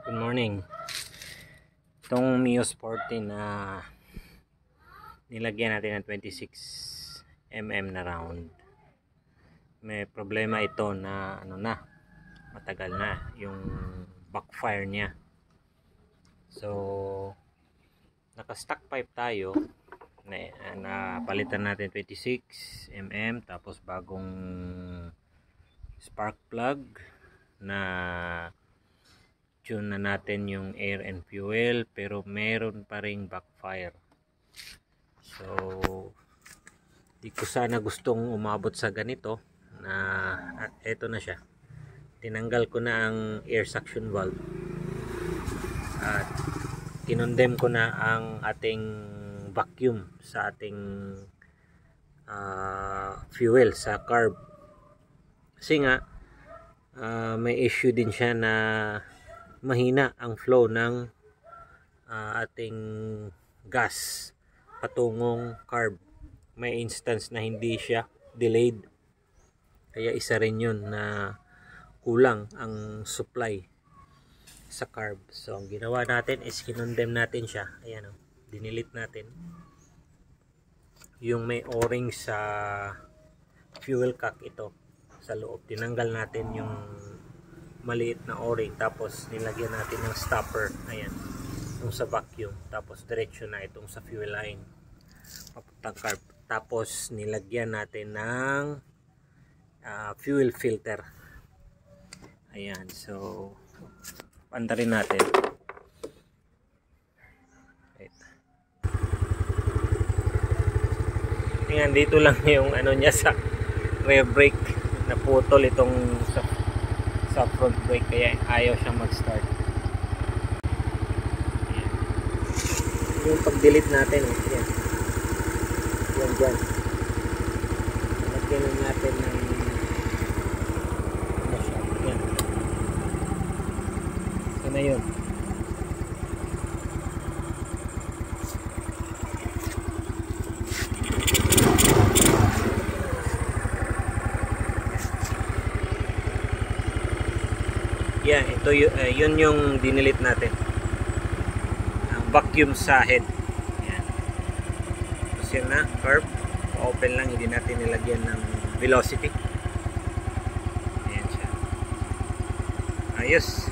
Good morning. Itong Mio Sporty na nilagyan natin ng 26mm na round. May problema ito na matagal na yung backfire niya. So naka-stock pipe tayo na palitan natin 26mm, tapos bagong spark plug na tune na natin yung air and fuel, pero meron pa ring backfire. So di ko sana gustong umabot sa ganito na eto na siya. Tinanggal ko na ang air suction valve at kinondem ko na ang ating vacuum sa ating fuel sa carb, kasi nga may issue din siya na mahina ang flow ng ating gas patungong carb. May instance na hindi siya delayed, kaya isa rin yun na kulang ang supply sa carb. So ang ginawa natin is kinondem natin siya. Ayan, dinilit natin yung may o-ring sa fuel cock. Ito sa loob, tinanggal natin yung maliit na o-ring, tapos nilagyan natin ng stopper, ayan, yung sa vacuum, tapos diretso na itong sa fuel line papuntang carb. Tapos nilagyan natin ng fuel filter, ayan. So pandarin natin. Tingnan, dito lang yung niya sa rear brake, naputol itong sa front brake, kaya ayaw siya mag-start. Ayan. Yung pag-delete natin, yan dyan, lagyan natin ng siya, yan. Sana yun. Yan, ito yun yung dinilit natin, ang vacuum sa head. Yan. Tapos yun na, curve, open lang, hindi natin nilagyan ng velocity. Ayan siya, ayos.